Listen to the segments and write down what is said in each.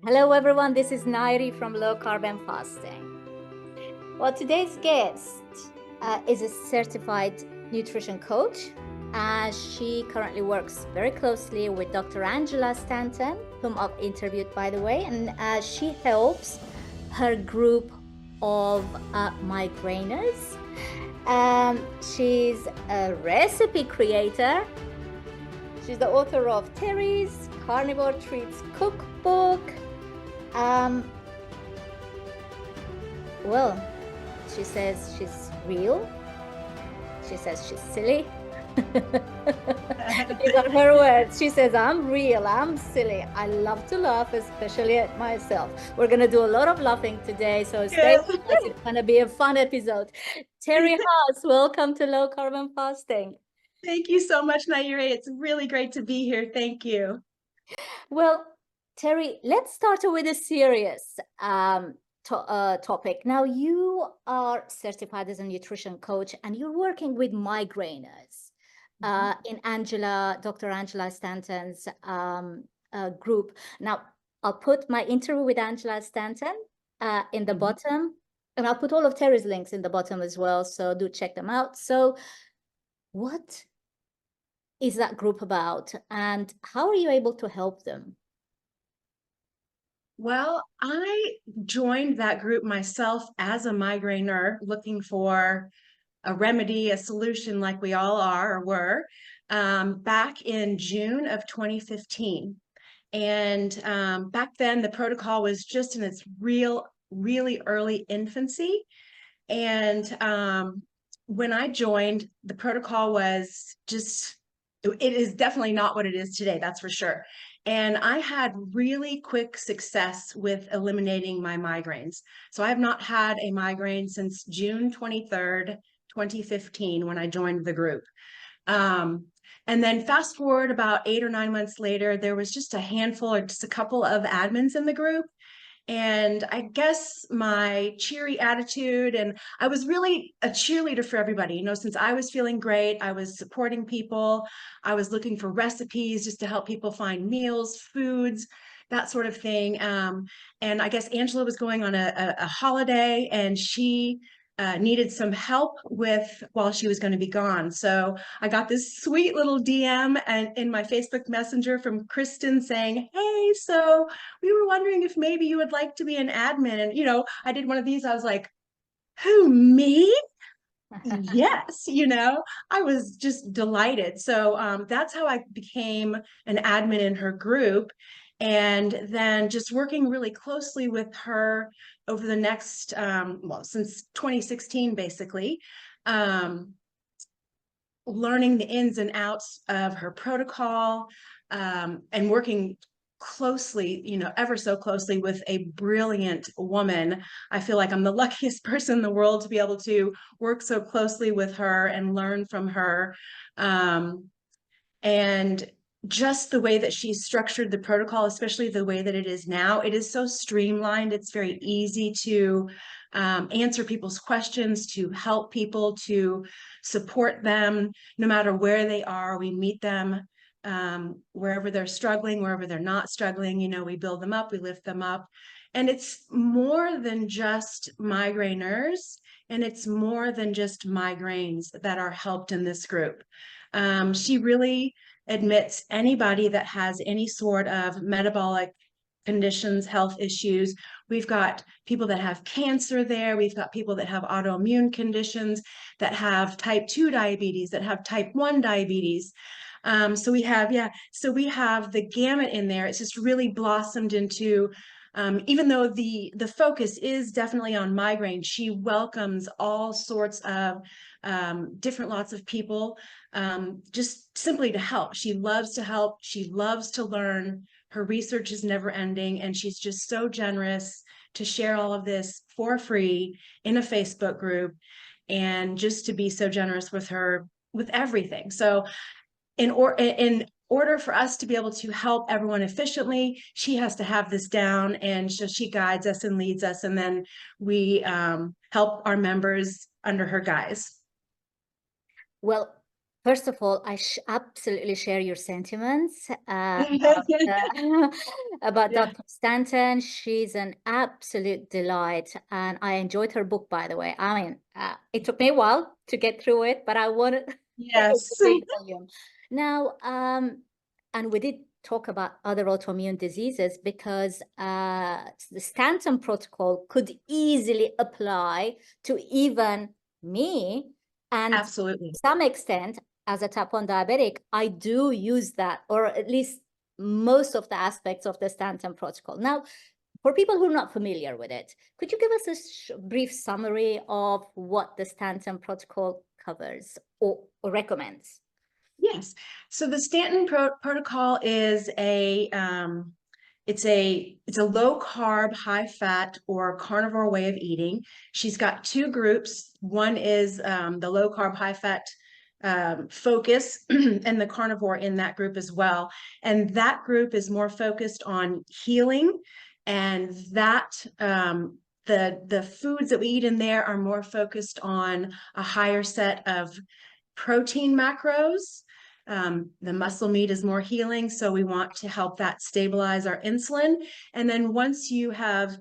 Hello everyone, this is Nayiri from Low Carb and Fasting. Well, today's guest is a certified nutrition coach, and she currently works very closely with Dr. Angela Stanton, whom I've interviewed, by the way, and she helps her group of migrainers. She's a recipe creator. She's the author of Terri's Carnivore Treats cookbook. Well, she says she's real. She says she's silly. These are her words. She says, I'm real, I'm silly. I love to laugh, especially at myself. We're going to do a lot of laughing today, so stay with us. It's going to be a fun episode. Terri Haas, welcome to Low Carb and Fasting. Thank you so much, Nayiri. It's really great to be here. Thank you. Well, Terri, let's start with a serious topic. Now, you are certified as a nutrition coach, and you're working with migrainers in Dr. Angela Stanton's group. Now, I'll put my interview with Angela Stanton in the bottom, and I'll put all of Terri's links in the bottom as well, so do check them out. So what is that group about, and how are you able to help them? Well, I joined that group myself as a migrainer, looking for a remedy, a solution like we all are or were, back in June of 2015. And back then, the protocol was just in its really early infancy. And when I joined, the protocol was just, it is definitely not what it is today, that's for sure. And I had really quick success with eliminating my migraines. So I have not had a migraine since June 23rd, 2015, when I joined the group. And then fast forward about 8 or 9 months later, there was just a handful or just a couple of admins in the group. And I guess my cheery attitude, and I was really a cheerleader for everybody. Since I was feeling great, I was supporting people. I was looking for recipes just to help people find meals, foods, that sort of thing. And I guess Angela was going on a holiday, and she needed some help while she was going to be gone. So I got this sweet little DM in my Facebook Messenger from Kristen saying, hey, so we were wondering if maybe you would like to be an admin. And, I did one of these. I was like, who, me? Yes, I was just delighted. So that's how I became an admin in her group. And then just working really closely with her over the next, since 2016, basically, learning the ins and outs of her protocol, and working closely, ever so closely with a brilliant woman. I feel like I'm the luckiest person in the world to be able to work so closely with her and learn from her. And just the way that she's structured the protocol, especially the way that it is now, it is so streamlined. It's very easy to answer people's questions, to help people, to support them, no matter where they are. We meet them wherever they're struggling, wherever they're not struggling. We build them up, we lift them up. And it's more than just migraineurs, and it's more than just migraines that are helped in this group. She really admits anybody that has any sort of metabolic conditions, health issues. We've got people that have cancer there. We've got people that have autoimmune conditions, that have type 2 diabetes, that have type 1 diabetes. So we have the gamut in there. It's just really blossomed into, even though the focus is definitely on migraine, she welcomes all sorts of different lots of people, just simply to help. She loves to help. She loves to learn. Her research is never ending, and she's just so generous to share all of this for free in a Facebook group, and just to be so generous with her with everything. So in order for us to be able to help everyone efficiently, she has to have this down, and so she guides us and leads us, and then we help our members under her guise. Well, First of all, I absolutely share your sentiments about, about Yeah. Dr. Stanton. She's an absolute delight, and I enjoyed her book, by the way. I mean, it took me a while to get through it, but I wanted it's a Yes. big volume. Now, and we did talk about other autoimmune diseases because the Stanton Protocol could easily apply to even me, and to Absolutely. some extent, as a type 1 diabetic, I do use that, or at least most of the aspects of the Stanton Protocol. Now, for people who are not familiar with it, could you give us a brief summary of what the Stanton Protocol covers or recommends? Yes. So the Stanton Protocol is it's a low carb, high fat, or carnivore way of eating. She's got two groups. One is the low carb, high fat focus, and the carnivore in that group as well. And that group is more focused on healing, and that the foods that we eat in there are more focused on a higher set of protein macros. The muscle meat is more healing, so we want to help that stabilize our insulin. And then once you have,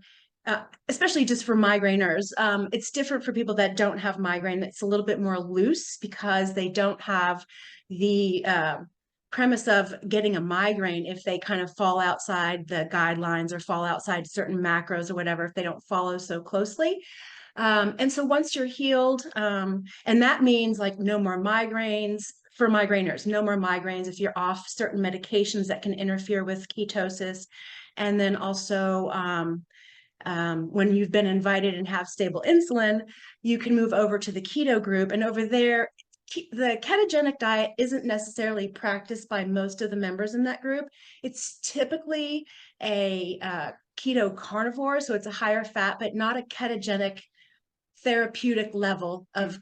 especially just for migraineurs, it's different for people that don't have migraine. It's a little bit more loose because they don't have the premise of getting a migraine if they kind of fall outside the guidelines or fall outside certain macros or whatever, if they don't follow so closely. And so once you're healed, and that means like no more migraines for migraineurs, no more migraines if you're off certain medications that can interfere with ketosis. And then also, when you've been invited and have stable insulin, you can move over to the keto group. And over there, the ketogenic diet isn't necessarily practiced by most of the members in that group. It's typically a keto carnivore, so it's a higher fat, but not a ketogenic therapeutic level of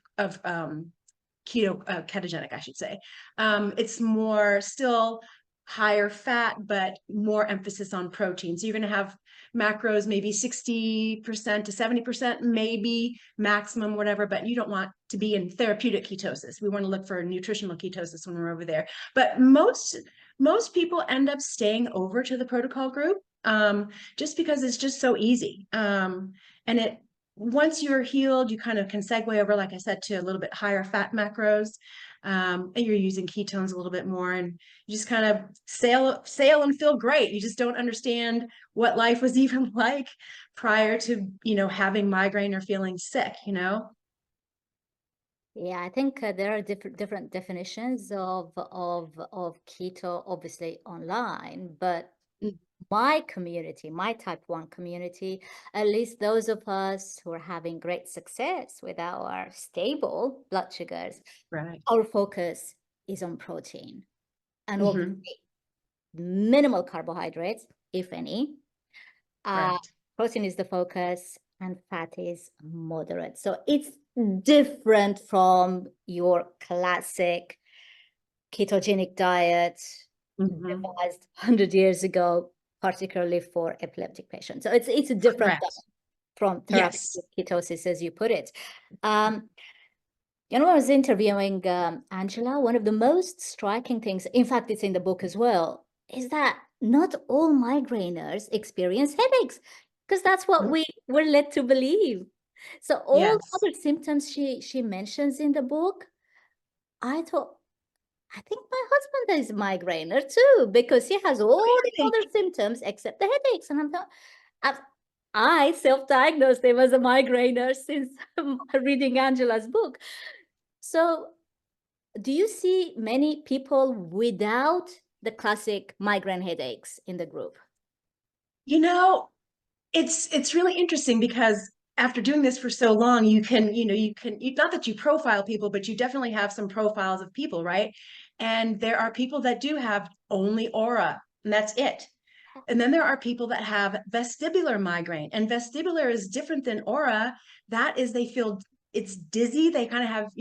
ketogenic, I should say. It's more still higher fat, but more emphasis on protein. So you're going to have macros maybe 60% to 70%, maybe maximum, whatever, but you don't want to be in therapeutic ketosis. We want to look for nutritional ketosis when we're over there. But most people end up staying over to the protocol group, just because it's just so easy. And it once you're healed, you kind of can segue over, like I said, to a little bit higher fat macros. And you're using ketones a little bit more, and you just kind of sail and feel great. You just don't understand what life was even like prior to, having migraine or feeling sick, Yeah, I think there are different definitions of keto, obviously online, but Mm. my community, my type 1 community, at least those of us who are having great success with our stable blood sugars, Right. our focus is on protein and Mm-hmm. obviously minimal carbohydrates, if any. Correct. Protein is the focus and fat is moderate. So it's different from your classic ketogenic diet Mm-hmm. devised 100 years ago, particularly for epileptic patients. So it's a different diet Correct. from Yes. therapeutic ketosis, as you put it. When I was interviewing Angela, one of the most striking things, in fact, it's in the book as well, is that not all migraineurs experience headaches, because that's what Mm. we were led to believe. So all the Yes. other symptoms she mentions in the book, I thought, I think my husband is a migrainer too, because he has all the Really? other symptoms except the headaches. And I'm thought, I self-diagnosed him as a migrainer since reading Angela's book. So do you see many people without the classic migraine headaches in the group? You know, it's really interesting because after doing this for so long, not that you profile people, but you definitely have some profiles of people, right? And there are people that do have only aura, and that's it. And then there are people that have vestibular migraine, and vestibular is different than aura. That is, they feel it's dizzy. They kind of have,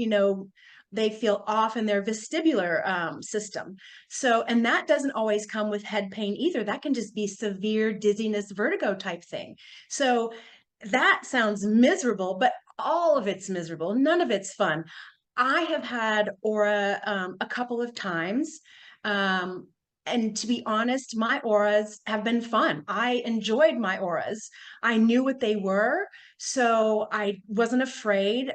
they feel off in their vestibular system. So, and that doesn't always come with head pain either. That can just be severe dizziness, vertigo type thing. So that sounds miserable, but all of it's miserable. None of it's fun. I have had Aura a couple of times. And to be honest, my auras have been fun. I enjoyed my auras. I knew what they were, so I wasn't afraid.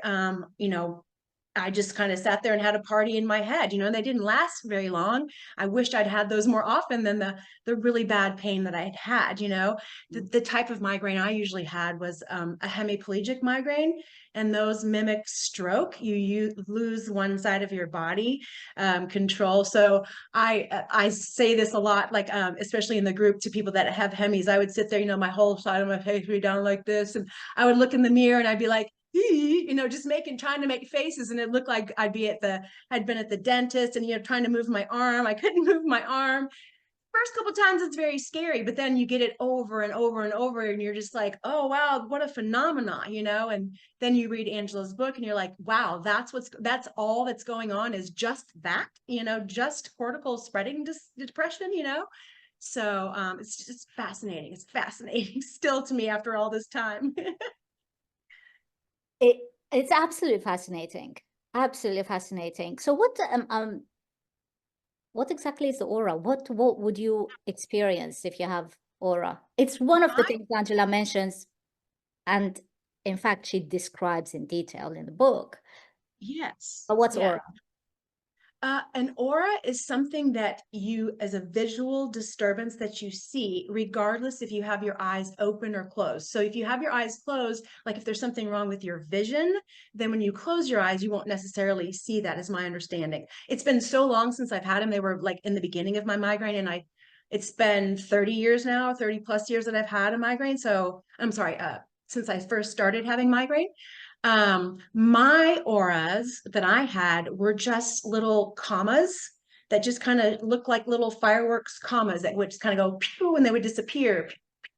I just kind of sat there and had a party in my head, and they didn't last very long. I wished I'd had those more often than the really bad pain that I had had. The type of migraine I usually had was a hemiplegic migraine, and those mimic stroke. You lose one side of your body control. So I say this a lot, like especially in the group to people that have hemis. I would sit there, my whole side of my face would be down like this, and I would look in the mirror and I'd be like, just trying to make faces, and it looked like I'd been at the dentist and trying to move my arm. I couldn't move my arm. First couple times it's very scary, but then you get it over and over and over, and you're just like, oh wow, what a phenomenon, and then you read Angela's book and you're like, wow, that's all that's going on, is just that, just cortical spreading depression. So it's just fascinating. It's fascinating still to me after all this time. It's absolutely fascinating. Absolutely fascinating. So what exactly is the aura? What would you experience if you have aura? It's one of the things Angela mentions, and in fact, she describes in detail in the book. Yes. But what's aura? An aura is something that you, as a visual disturbance that you see, regardless if you have your eyes open or closed. So if you have your eyes closed, like if there's something wrong with your vision, then when you close your eyes, you won't necessarily see that, is my understanding. It's been so long since I've had them. They were like in the beginning of my migraine, and it's been 30 years now, 30 plus years that I've had a migraine. So I'm sorry, since I first started having migraine. My auras that I had were just little commas that just kind of look like little fireworks commas that would just kind of go pew, and they would disappear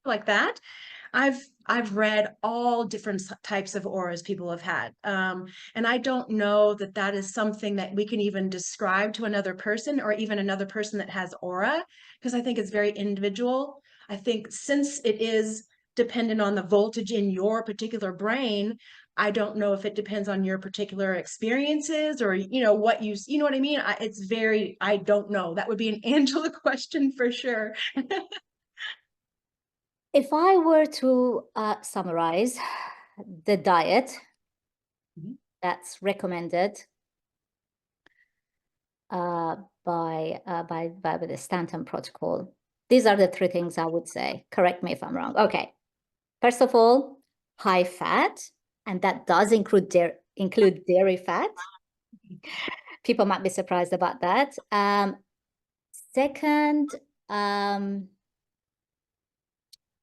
like that. I've read all different types of auras people have had. And I don't know that is something that we can even describe to another person, or even another person that has aura, because I think it's very individual. I think since it is dependent on the voltage in your particular brain, I don't know if it depends on your particular experiences, or, what you know what I mean? I don't know. That would be an Angela question for sure. If I were to summarize the diet that's recommended by the Stanton Protocol, these are the three things I would say. Correct me if I'm wrong. Okay. First of all, high fat, and that does include dairy fat. People might be surprised about that. Second,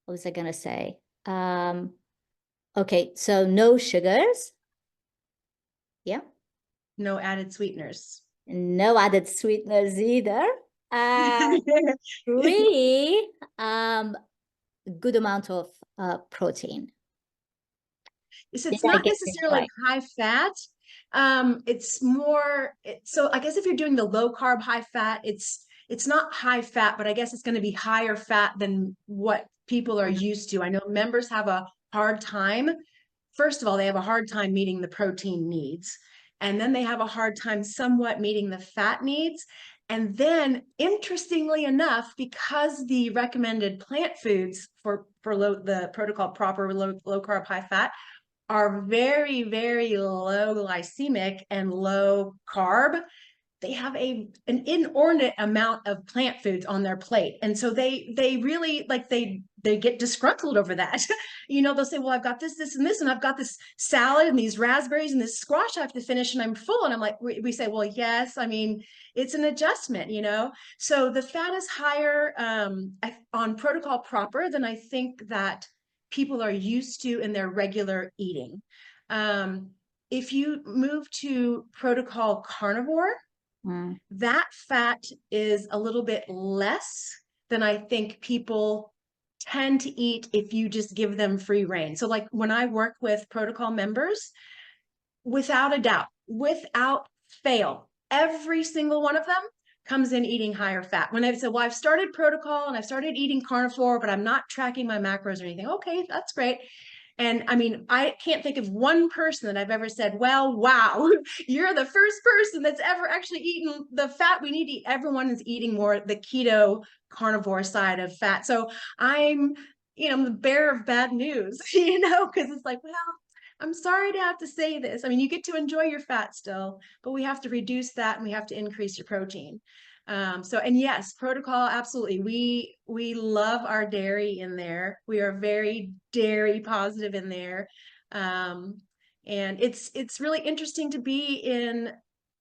what was I going to say? Okay, so no sugars. Yeah. No added sweeteners. No added sweeteners either. Three, good amount of protein. So it's not necessarily high fat. It's more, so I guess if you're doing the low carb, high fat, it's not high fat, but I guess it's going to be higher fat than what people are used to. I know members have a hard time. First of all, they have a hard time meeting the protein needs. And then they have a hard time somewhat meeting the fat needs. And then, interestingly enough, because the recommended plant foods for the protocol proper low carb, high fat are very, very low glycemic and low carb, they have an inordinate amount of plant foods on their plate. And so they really, like, they get disgruntled over that. They'll say, well, I've got this, and this, and I've got this salad and these raspberries and this squash I have to finish, and I'm full. And I'm like, we say, well, yes, I mean, it's an adjustment, So the fat is higher on protocol proper than I think that people are used to in their regular eating. If you move to protocol carnivore, that fat is a little bit less than I think people tend to eat if you just give them free rein. So like when I work with protocol members, without a doubt, without fail, every single one of them comes in eating higher fat. When I said, well, I've started protocol and I've started eating carnivore, but I'm not tracking my macros or anything. Okay, that's great. And I mean, I can't think of one person that I've ever said, well, wow, you're the first person that's ever actually eaten the fat we need to eat. Everyone is eating more the keto carnivore side of fat. So I'm, the bearer of bad news, because it's like, well, I'm sorry to have to say this. I mean, you get to enjoy your fat still, but we have to reduce that and we have to increase your protein. And yes, protocol, absolutely. We love our dairy in there. We are very dairy positive in there. And it's really interesting to be in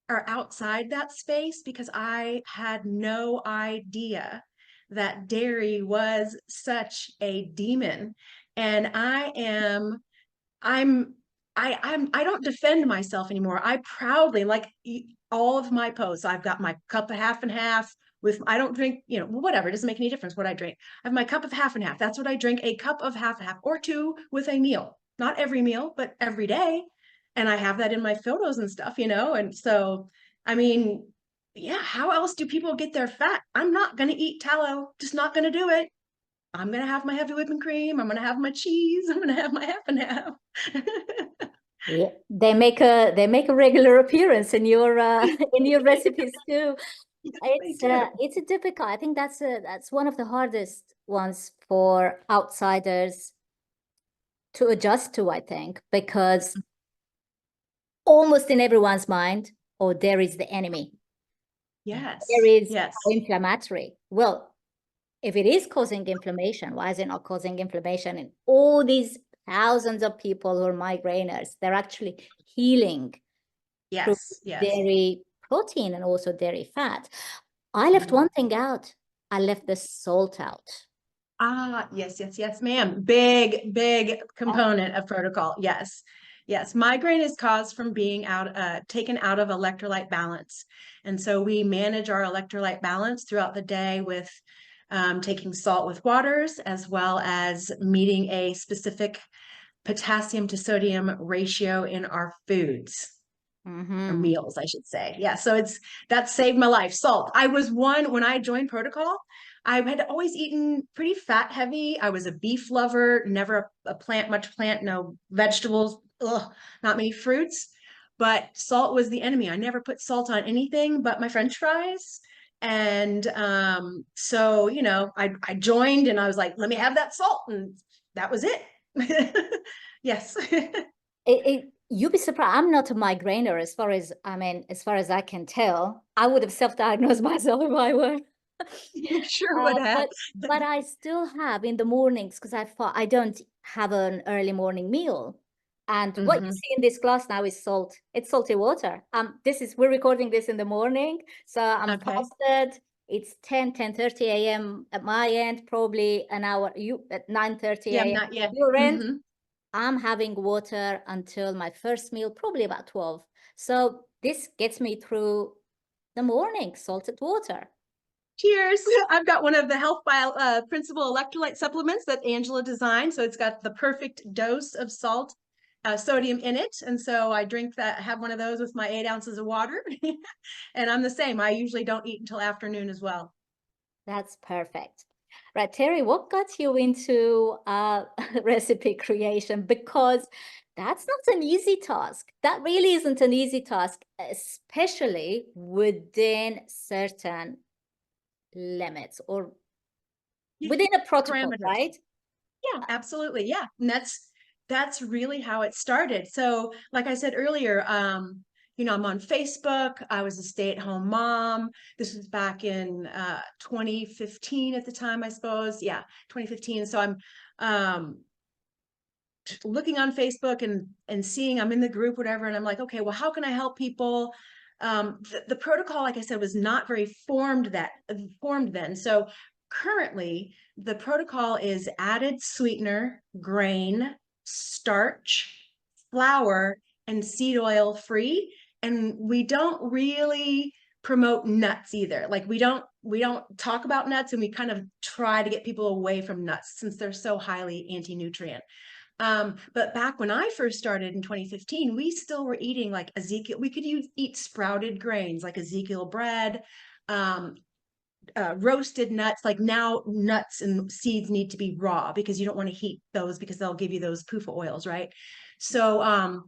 or outside that space because I had no idea that dairy was such a demon. And I don't defend myself anymore. I proudly, like all of my posts, I've got my cup of half and half with, I don't drink, whatever. It doesn't make any difference what I drink. I have my cup of half and half. That's what I drink, a cup of half and half or two with a meal. Not every meal, but every day. And I have that in my photos and stuff, And so, I mean, yeah, how else do people get their fat? I'm not going to eat tallow, just not going to do it. I'm going to have my heavy whipping cream. I'm going to have my cheese. I'm going to have my half and half. Yeah, they make a regular appearance in your in your recipes too. It's a difficult. I think that's one of the hardest ones for outsiders to adjust to, I think, because almost in everyone's mind, oh, there is the enemy. Yes. There is Yes. inflammatory. Well, if it is causing inflammation, why is it not causing inflammation in all these thousands of people who are migraineurs? They're actually healing through Yes. Yes. dairy protein and also dairy fat. I left one thing out. I left the salt out. Yes, yes, yes, ma'am. Big component of protocol. Yes. Yes. Migraine is caused from being taken out of electrolyte balance. And so we manage our electrolyte balance throughout the day with taking salt with waters, as well as meeting a specific potassium to sodium ratio in our foods. Or meals, I should say. Yeah. So that saved my life. Salt. I was one when I joined protocol. I had always eaten pretty fat heavy. I was a beef lover, never much plant, no vegetables, not many fruits. But salt was the enemy. I never put salt on anything but my French fries. And so, I joined and I was like, let me have that salt. And that was it. Yes. You'd be surprised. I'm not a migrainer as far as I can tell. I would have self-diagnosed myself if I were. You sure would have. But I still have in the mornings because I don't have an early morning meal. And what you see in this glass now is salt. It's salty water. We're recording this in the morning. So I'm fasted. It's 10:30 a.m. at my end, probably an hour at 9:30 a.m. Not yet. Your end. I'm having water until my first meal, probably about 12. So this gets me through the morning, salted water. Cheers. I've got one of the Health Bio Principle electrolyte supplements that Angela designed. So it's got the perfect dose of salt, sodium in it. And so I have one of those with my 8 ounces of water. And I'm the same. I usually don't eat until afternoon as well. That's perfect. Right, Terri, what got you into recipe creation? Because that's not an easy task. That really isn't an easy task, especially within certain limits or within a protocol, parameters. right? Yeah, absolutely. Yeah. And that's really how it started. So like I said earlier, I'm on Facebook. I was a stay-at-home mom. This was back in 2015 at the time, I suppose. Yeah, 2015. So I'm looking on Facebook and seeing I'm in the group, whatever. And I'm like, okay, well, how can I help people? The protocol, like I said, was not very formed then. So currently the protocol is added sweetener, grain, starch, flour, and seed oil free. And we don't really promote nuts either. Like we don't talk about nuts, and we kind of try to get people away from nuts since they're so highly anti-nutrient. But back when I first started in 2015, we still were eating like Ezekiel. We could eat sprouted grains like Ezekiel bread, roasted nuts. Like now nuts and seeds need to be raw because you don't want to heat those because they'll give you those PUFA oils, right? So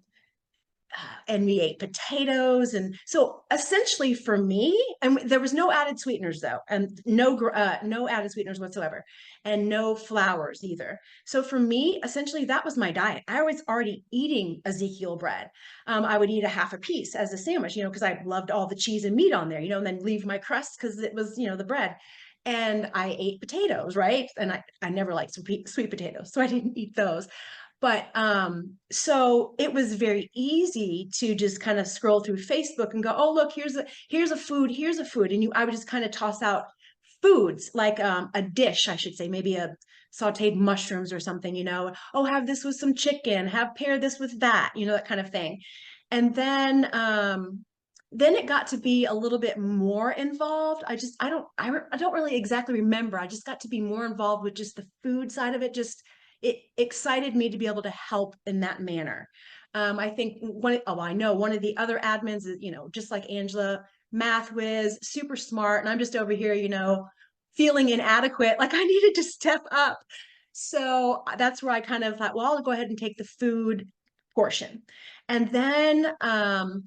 and we ate potatoes. And so essentially for me, and there was no added sweeteners though, and no added sweeteners whatsoever, and no flours either. So for me, essentially that was my diet. I was already eating Ezekiel bread. I would eat a half a piece as a sandwich, you know, because I loved all the cheese and meat on there, you know, and then leave my crust because it was, you know, the bread. And I ate potatoes, right? And I never liked sweet potatoes, so I didn't eat those. But so it was very easy to just kind of scroll through Facebook and go, oh, look, here's a food, here's a food. And I would just kind of toss out foods like a dish, I should say, maybe a sauteed mushrooms or something, you know, oh, have this with some chicken, pair this with that, you know, that kind of thing. And then it got to be a little bit more involved. I don't really exactly remember. I just got to be more involved with just the food side of it. Just it excited me to be able to help in that manner. I think I know one of the other admins is, you know, just like Angela, math whiz, super smart. And I'm just over here, you know, feeling inadequate, like I needed to step up. So that's where I kind of thought, well, I'll go ahead and take the food portion. And then,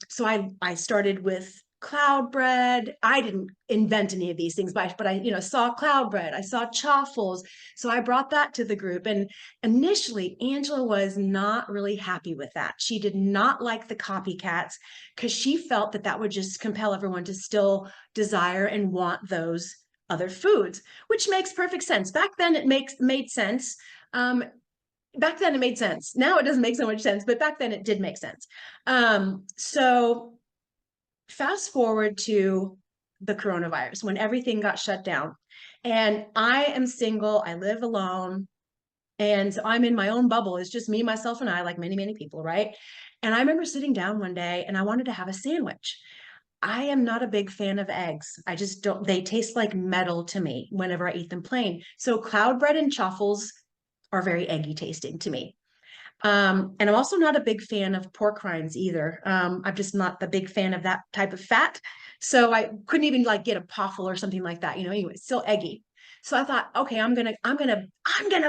so I started with cloud bread. I didn't invent any of these things, but I, you know, saw cloud bread. I saw chaffles. So I brought that to the group. And initially, Angela was not really happy with that. She did not like the copycats because she felt that that would just compel everyone to still desire and want those other foods, which makes perfect sense. Back then, it made sense. Back then it made sense. Now it doesn't make so much sense, but back then it did make sense. So fast forward to the coronavirus when everything got shut down. And I am single, I live alone. And so I'm in my own bubble. It's just me, myself, and I, like many, many people, right? And I remember sitting down one day and I wanted to have a sandwich. I am not a big fan of eggs. I just don't, they taste like metal to me whenever I eat them plain. So cloud bread and chaffles are very eggy tasting to me. And I'm also not a big fan of pork rinds either. I'm just not the big fan of that type of fat. So I couldn't even like get a poffle or something like that, you know, anyway, it's still eggy. So I thought, okay, I'm gonna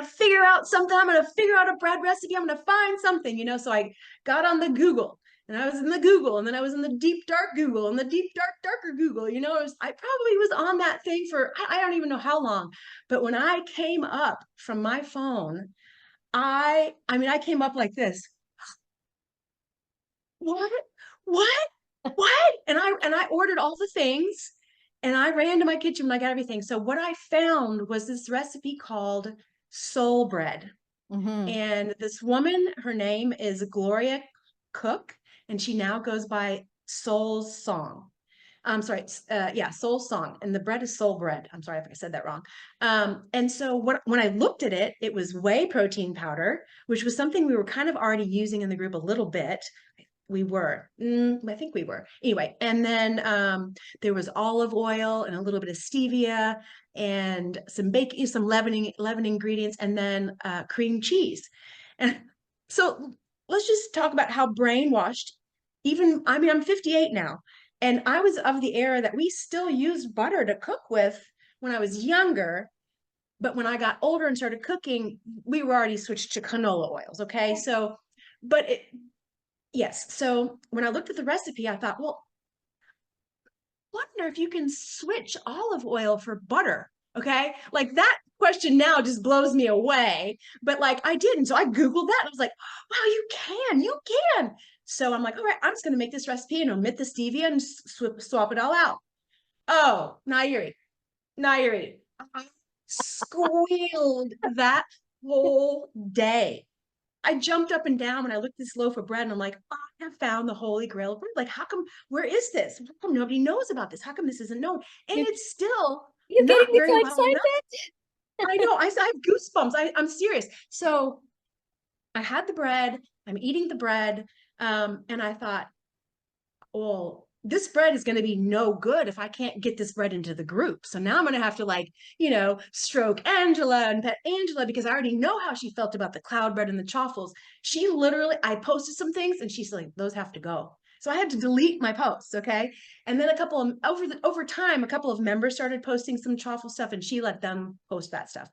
figure out something. I'm gonna figure out a bread recipe. I'm gonna find something, you know. So I got on the Google and I was in the Google and then I was in the deep dark Google and the deep darker Google, you know, I probably was on that thing for, I don't even know how long. But when I came up from my phone, I mean, I came up like this. What? What? What? And I ordered all the things and I ran to my kitchen and I got everything. So what I found was this recipe called soul bread. Mm-hmm. And this woman, her name is Gloria Cook, and she now goes by Soul's Song. I'm sorry, yeah, Soul Song, and the bread is soul bread. I'm sorry if I said that wrong. And so when I looked at it, it was whey protein powder, which was something we were kind of already using in the group a little bit. I think we were anyway. And then there was olive oil and a little bit of stevia and some baking, some leavening ingredients, and then cream cheese. And so let's just talk about how brainwashed. Even I mean, I'm 58 now, and I was of the era that we still used butter to cook with when I was younger. But when I got older and started cooking, we were already switched to canola oils. Okay. So, but yes. So when I looked at the recipe, I thought, well, wonder if you can switch olive oil for butter. Okay. Like that question now just blows me away. But like I didn't. So I Googled that. And I was like, wow, you can. So I'm like, all right, I'm just going to make this recipe and omit the stevia and swap it all out. Oh, Nayiri, I squealed that whole day. I jumped up and down when I looked at this loaf of bread and I'm like, oh, I have found the holy grail of bread. Like, how come, where is this? How come nobody knows about this? How come this isn't known? And You, it's still you're getting not me very so well known. excited. I know, I have goosebumps. I'm serious. So I had the bread, I'm eating the bread. And I thought, well, this bread is going to be no good if I can't get this bread into the group. So now I'm going to have to like, you know, stroke Angela and pet Angela because I already know how she felt about the cloud bread and the chaffles. She literally, I posted some things and she's like, those have to go. So I had to delete my posts, okay? And then over time, a couple of members started posting some chaffle stuff, and she let them post that stuff.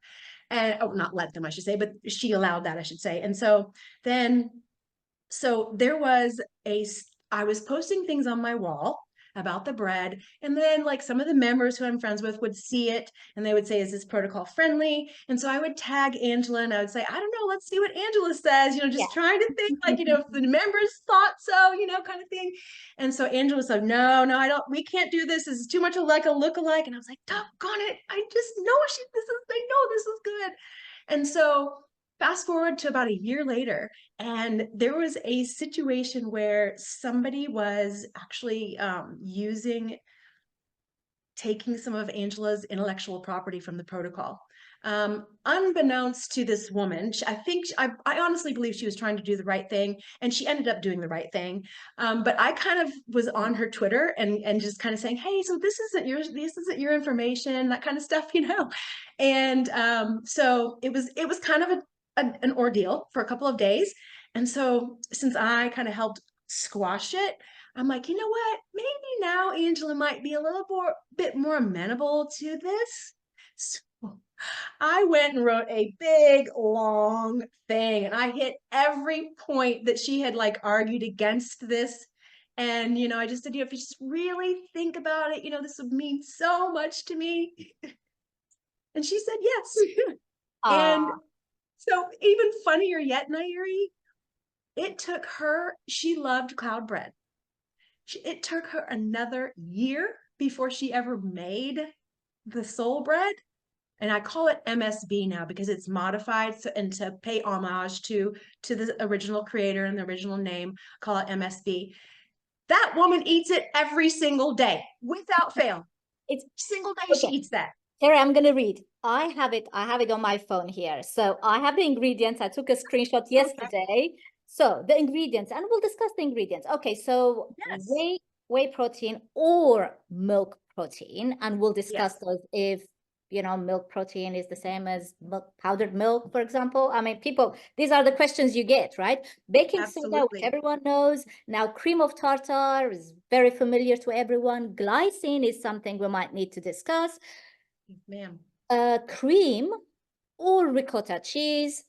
And not let them, I should say, but she allowed that, I should say. And so then, there was I was posting things on my wall about the bread, and then like some of the members who I'm friends with would see it, and they would say, is this protocol friendly? And so I would tag Angela, and I would say, I don't know, let's see what Angela says, just trying to think like, if the members thought so, kind of thing. And so Angela said, no, we can't do this. This is too much like a look-alike. And I was like, doggone it, I just know they know this is good. And so fast forward to about a year later, and there was a situation where somebody was actually taking some of Angela's intellectual property from the protocol. Unbeknownst to this woman, I honestly believe she was trying to do the right thing, and she ended up doing the right thing. But I kind of was on her Twitter and just kind of saying, hey, so this isn't your information, that kind of stuff, And so it was kind of an ordeal for a couple of days. And so since I kind of helped squash it, I'm like, you know what? Maybe now Angela might be a bit more amenable to this. So I went and wrote a big, long thing, and I hit every point that she had like argued against this. And, I just said, if you just really think about it, this would mean so much to me. And she said, yes. And so even funnier yet, Nayiri, she loved cloud bread. It took her another year before she ever made the soul bread. And I call it MSB now because it's modified, and to pay homage to the original creator and the original name, call it MSB. That woman eats it every single day without fail. It's single day okay. She eats that. Terri, I'm going to read. I have it on my phone here. So I have the ingredients. I took a screenshot yesterday. Okay. So the ingredients, and we'll discuss the ingredients. Okay, so yes. whey protein or milk protein, and we'll discuss yes. those if, milk protein is the same as powdered milk, for example. I mean, these are the questions you get, right? Baking Absolutely. soda, which everyone knows. Now, cream of tartar is very familiar to everyone. Glycine is something we might need to discuss. Ma'am. Cream or ricotta cheese.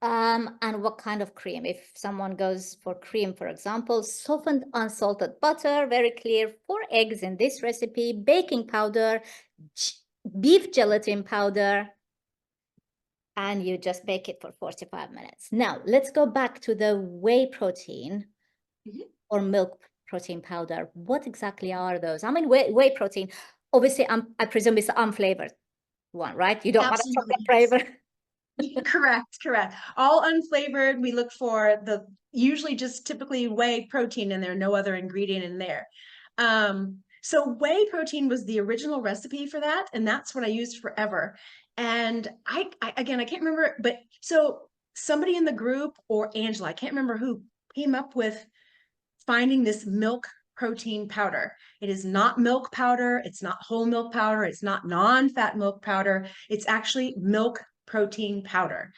And what kind of cream? If someone goes for cream, for example, softened unsalted butter, very clear, 4 eggs in this recipe, baking powder, beef gelatin powder, and you just bake it for 45 minutes. Now, let's go back to the whey protein or milk protein powder. What exactly are those? I mean, whey protein, obviously, I presume it's unflavored one, right? You don't Absolutely. want a chocolate flavor. Correct. All unflavored. We look for usually just typically whey protein, and there's no other ingredient in there. So whey protein was the original recipe for that, and that's what I used forever. And I can't remember, but so somebody in the group, or Angela, I can't remember who, came up with finding this milk protein powder. It is not milk powder. It's not whole milk powder. It's not non-fat milk powder. It's actually milk protein powder.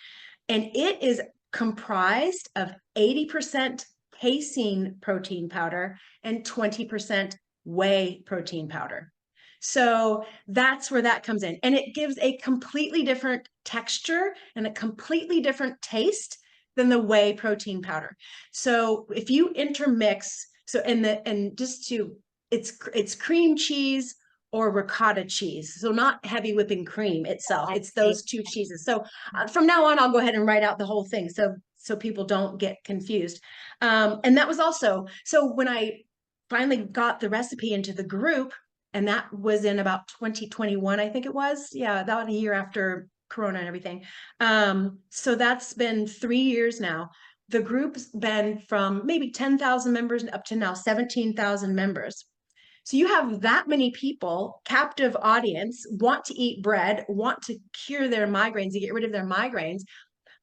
And it is comprised of 80% casein protein powder and 20% whey protein powder. So that's where that comes in. And it gives a completely different texture and a completely different taste than the whey protein powder. So if you intermix, it's cream cheese or ricotta cheese. So not heavy whipping cream itself. It's those 2 cheeses. So from now on, I'll go ahead and write out the whole thing so people don't get confused. And that was also, so when I finally got the recipe into the group, and that was in about 2021, I think it was. Yeah, about a year after Corona and everything. So that's been 3 years now. The group's been from maybe 10,000 members up to now 17,000 members. So you have that many people, captive audience, want to eat bread, want to cure their migraines, to get rid of their migraines.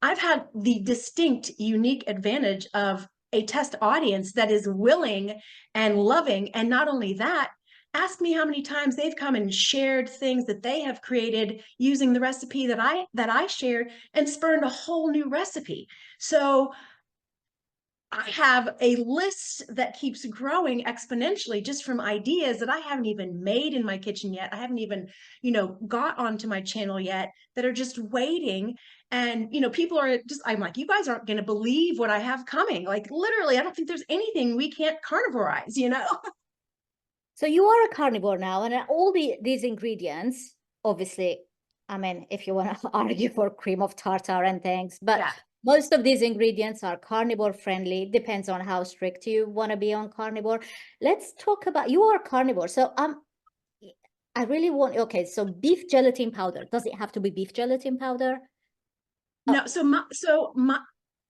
I've had the distinct, unique advantage of a test audience that is willing and loving. And not only that, ask me how many times they've come and shared things that they have created using the recipe that I shared, and spurned a whole new recipe. So I have a list that keeps growing exponentially just from ideas that I haven't even made in my kitchen yet. I haven't even, got onto my channel yet, that are just waiting. And, people are just, I'm like, you guys aren't going to believe what I have coming. Like literally, I don't think there's anything we can't carnivorize. So you are a carnivore now, and all these ingredients, obviously, I mean, if you want to argue for cream of tartar and things, but Yeah. most of these ingredients are carnivore friendly. Depends on how strict you want to be on carnivore. Let's talk about, you are carnivore. So I really want, okay, so beef gelatin powder. Does it have to be beef gelatin powder? No,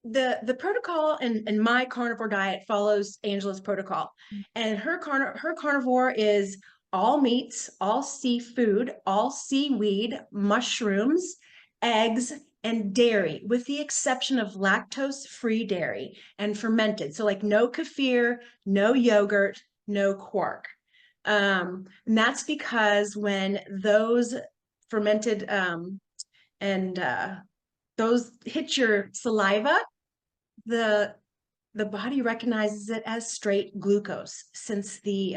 the protocol and my carnivore diet follows Angela's protocol. And her carnivore is all meats, all seafood, all seaweed, mushrooms, eggs, and dairy, with the exception of lactose-free dairy and fermented. So like no kefir, no yogurt, no quark. And that's because when those fermented and those hit your saliva, the body recognizes it as straight glucose since the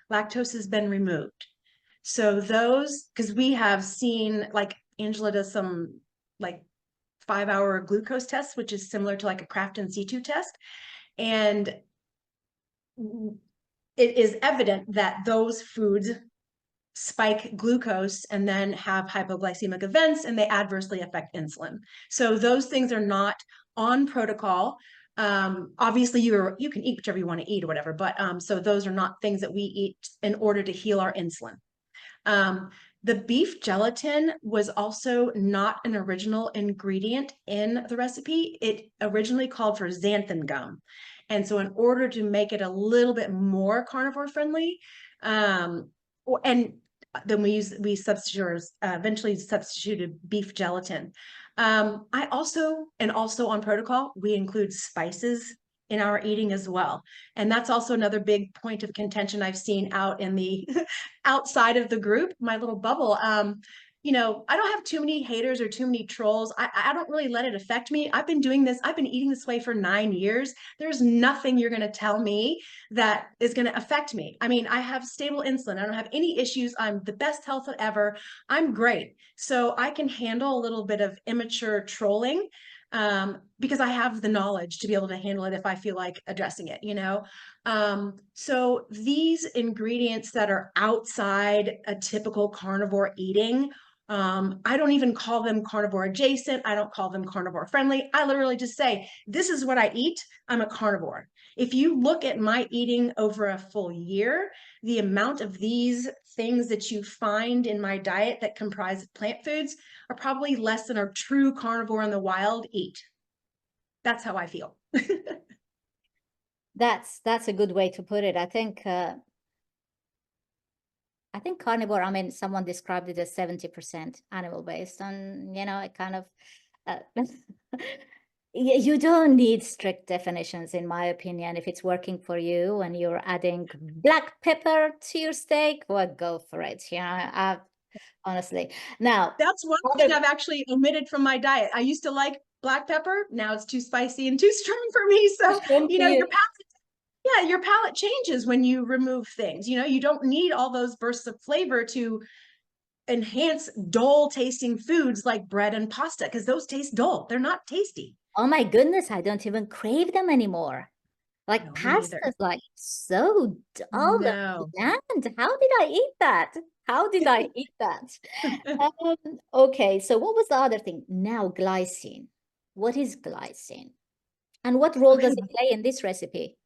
lactose has been removed. So those, because we have seen, like Angela does some like 5-hour glucose tests, which is similar to like a Kraft and C2 test. And it is evident that those foods spike glucose and then have hypoglycemic events, and they adversely affect insulin. So those things are not on protocol. Obviously you can eat whichever you want to eat or whatever, but so those are not things that we eat in order to heal our insulin. The beef gelatin was also not an original ingredient in the recipe. It originally called for xanthan gum. And so in order to make it a little bit more carnivore friendly, and then we eventually substituted beef gelatin. I also on protocol, we include spices in our eating as well. And that's also another big point of contention I've seen out in the outside of the group, my little bubble. I don't have too many haters or too many trolls. I don't really let it affect me. I've been eating this way for 9 years. There's nothing you're going to tell me that is going to affect me. I mean, I have stable insulin. I don't have any issues. I'm the best health ever. I'm great. So I can handle a little bit of immature trolling because I have the knowledge to be able to handle it if I feel like addressing it, so these ingredients that are outside a typical carnivore eating, I don't even call them carnivore adjacent. I don't call them carnivore friendly. I literally just say, this is what I eat. I'm a carnivore. If you look at my eating over a full year, the amount of these things that you find in my diet that comprise plant foods are probably less than a true carnivore in the wild eat. That's how I feel. That's a good way to put it. I think carnivore, I mean, someone described it as 70% animal based, and it kind of you don't need strict definitions, in my opinion. If it's working for you and you're adding black pepper to your steak, well, go for it. Honestly. Now, that's one thing I've actually omitted from my diet. I used to like black pepper. Now it's too spicy and too strong for me. So, your palate changes when you remove things. You don't need all those bursts of flavor to enhance dull tasting foods like bread and pasta, because those taste dull. They're not tasty. Oh my goodness, I don't even crave them anymore. Like pasta is like so dull and bland. How did I eat that? How did I eat that? Okay, so what was the other thing? Now, glycine. What is glycine? And what role does it play in this recipe?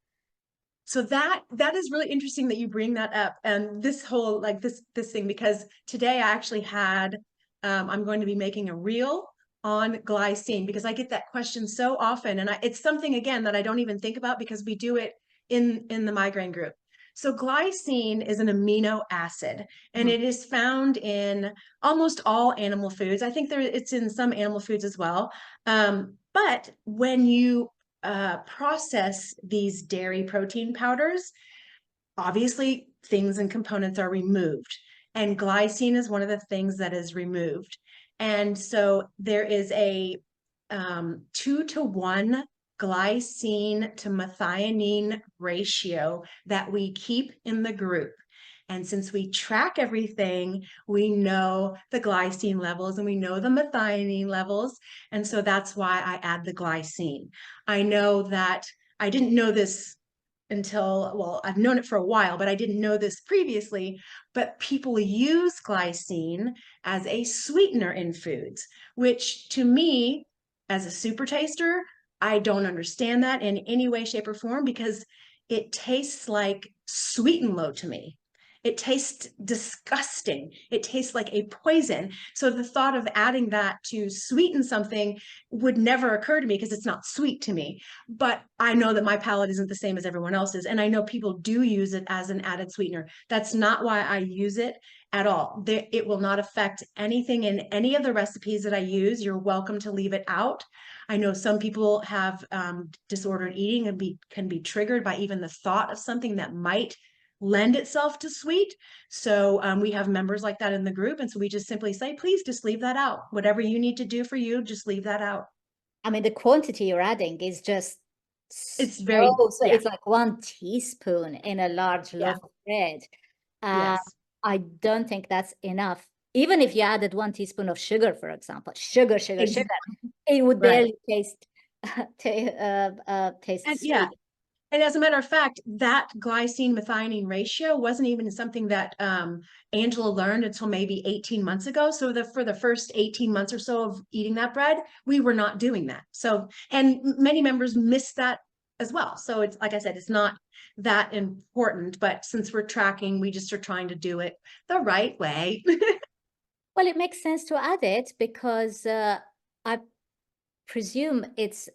So that is really interesting that you bring that up, and this whole this thing, because today I actually had I'm going to be making a reel on glycine, because I get that question so often, and it's something again that I don't even think about because we do it in the migraine group. So glycine is an amino acid, and it is found in almost all animal foods. I think it's in some animal foods as well. But when you process these dairy protein powders, obviously things and components are removed, and glycine is one of the things that is removed. And so there is a 2-to-1 glycine to methionine ratio that we keep in the group. And since we track everything, we know the glycine levels and we know the methionine levels. And so that's why I add the glycine. I know that I didn't know this until, well, I've known it for a while, but I didn't know this previously. But people use glycine as a sweetener in foods, which to me, as a super taster, I don't understand that in any way, shape, or form because it tastes like sweet and low to me. It tastes disgusting. It tastes like a poison. So the thought of adding that to sweeten something would never occur to me because it's not sweet to me. But I know that my palate isn't the same as everyone else's. And I know people do use it as an added sweetener. That's not why I use it at all. It will not affect anything in any of the recipes that I use. You're welcome to leave it out. I know some people have disordered eating and can be triggered by even the thought of something that might lend itself to sweet. So we have members like that in the group. And so we just simply say, please just leave that out. Whatever you need to do for you, just leave that out. I mean, the quantity you're adding is just It's very, so it's like 1 teaspoon in a large loaf of bread. Yes. I don't think that's enough. Even if you added 1 teaspoon of sugar, for example, sugar, Exactly. it would Right. barely taste And sweet. And as a matter of fact, that glycine methionine ratio wasn't even something that Angela learned until maybe 18 months ago. So for the first 18 months or so of eating that bread, we were not doing that. So, and many members missed that as well. So it's like I said, it's not that important, but since we're tracking, we just are trying to do it the right way. Well, it makes sense to add it because I presume it's,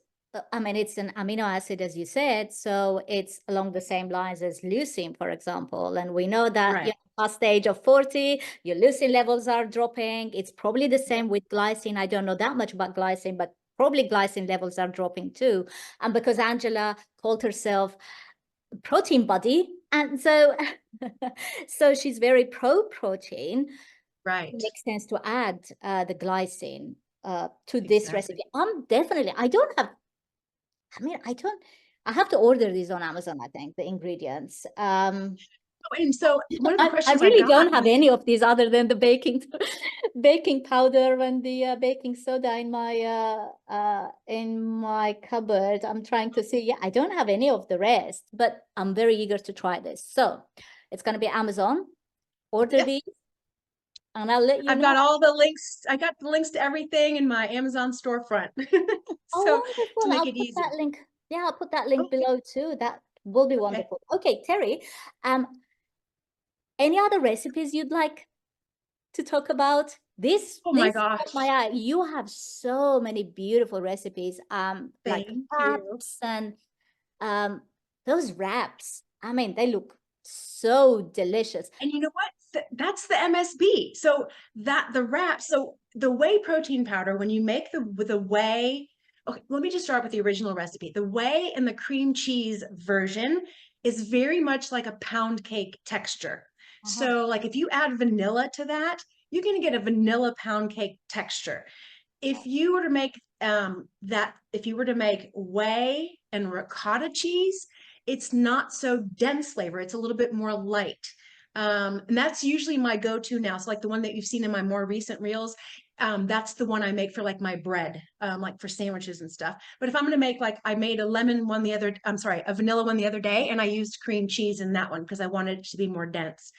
I mean, it's an amino acid, as you said, so it's along the same lines as leucine, for example. And we know that Right. past the age of 40, your leucine levels are dropping. It's probably the same with glycine. I don't know that much about glycine, but probably glycine levels are dropping too. And because Angela called herself protein buddy, and so so she's very pro protein. Right. It makes sense to add the glycine to this Exactly. recipe. I don't have, I have to order these on Amazon, I think, the ingredients. And so one of the I questions I really got don't have was, any of these other than the baking baking powder and the baking soda in my cupboard. I'm trying to see. Yeah, I don't have any of the rest, but I'm very eager to try this. So it's going to be Amazon. Order yep, these, and I'll let you I've know. got all the links. I got the links to everything in my Amazon storefront. So Oh, to wonderful. make I'll it put easy. that link. Yeah, I'll put that link Okay. below too. That will be Okay. wonderful. Okay, Terri, any other recipes you'd like to talk about? Oh my This caught my gosh. eye. You have so many beautiful recipes, like Thank you. wraps and um those wraps. I mean, they look so delicious. And you know what? That's the MSB. So that the wrap, so the whey protein powder, when you make the whey, okay, let me just start with the original recipe. The whey and the cream cheese version is very much like a pound cake texture. Uh-huh. So like if you add vanilla to that, you're going to get a vanilla pound cake texture. If you were to make if you were to make whey and ricotta cheese, it's not so dense flavor. It's a little bit more light. And that's usually my go-to now. So like the one that you've seen in my more recent reels, that's the one I make for like my bread, like for sandwiches and stuff. But if I'm gonna make like I made a lemon one a vanilla one the other day, and I used cream cheese in that one because I wanted it to be more dense.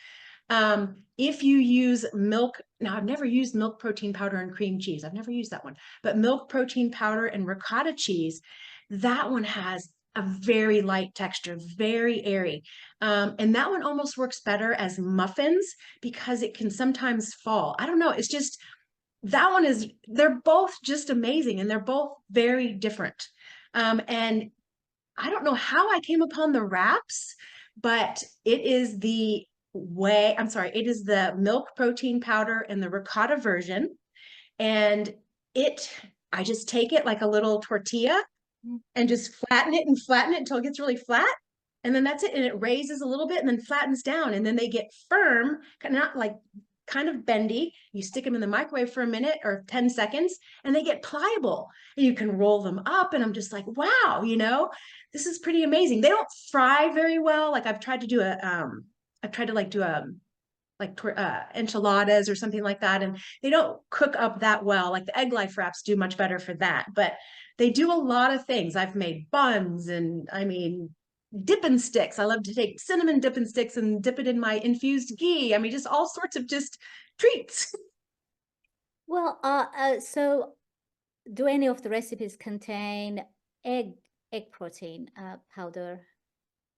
If you use milk, now I've never used milk protein powder and cream cheese. I've never used that one, but milk protein powder and ricotta cheese, that one has a very light texture, very airy. And that one almost works better as muffins because it can sometimes fall. I don't know. It's just that one is, they're both just amazing and they're both very different. And I don't know how I came upon the wraps, but it is it is the milk protein powder and the ricotta version. And I just take it like a little tortilla and just flatten it until it gets really flat. And then that's it. And it raises a little bit and then flattens down. And then they get firm, kind of not like kind of bendy. You stick them in the microwave for a minute or 10 seconds and they get pliable and you can roll them up. And I'm just like, wow, you know, this is pretty amazing. They don't fry very well. Like I've tried to do enchiladas or something like that. And they don't cook up that well. Like the egg life wraps do much better for that, but they do a lot of things. I've made buns and I mean, dipping sticks. I love to take cinnamon dipping sticks and dip it in my infused ghee. I mean, just all sorts of just treats. Well, so do any of the recipes contain egg protein powder?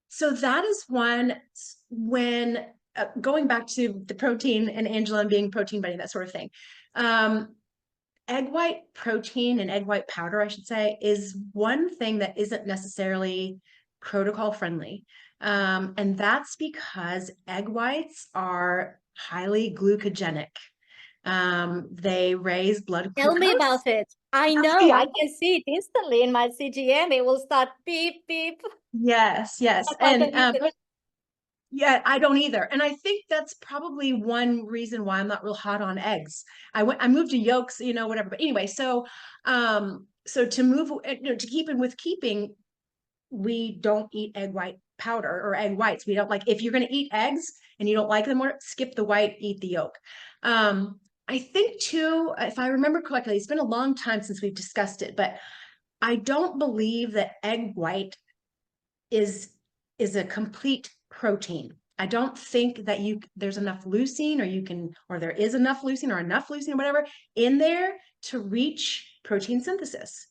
So that is one when going back to the protein and Angela and being protein buddy, that sort of thing. Egg white protein and egg white powder, I should say, is one thing that isn't necessarily protocol friendly. And that's because egg whites are highly glucogenic. They raise blood Tell me glucose. about it. I know, Yeah. I can see it instantly in my CGM. It will start beep, beep. Yes, yes. I don't use it. Yeah, I don't either. And I think that's probably one reason why I'm not real hot on eggs. I moved to yolks, you know, whatever. But anyway, so to move, you know, to keep in with keeping, we don't eat egg white powder or egg whites. We don't like, if you're going to eat eggs and you don't like them, or skip the white, eat the yolk. I think too, if I remember correctly, it's been a long time since we've discussed it, but I don't believe that egg white is a complete protein. I don't think that there's enough leucine or there is enough leucine or whatever in there to reach protein synthesis.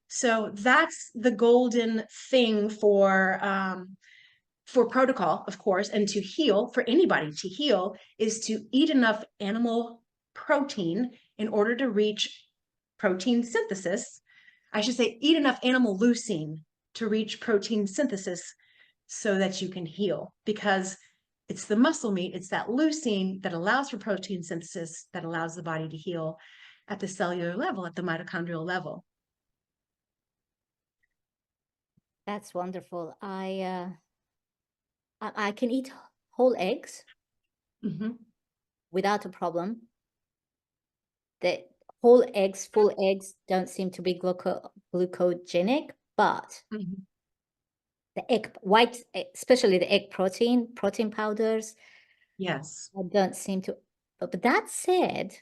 So that's the golden thing for protocol, of course, and to heal, for anybody to heal, is to eat enough animal protein in order to reach protein synthesis. I should say eat enough animal leucine to reach protein synthesis so that you can heal, because it's the muscle meat, it's that leucine that allows for protein synthesis, that allows the body to heal at the cellular level, at the mitochondrial level. That's wonderful. I can eat whole eggs without a problem. The whole eggs, full eggs don't seem to be glucogenic, but the egg white, especially the egg protein powders, yes, don't seem to. But that said,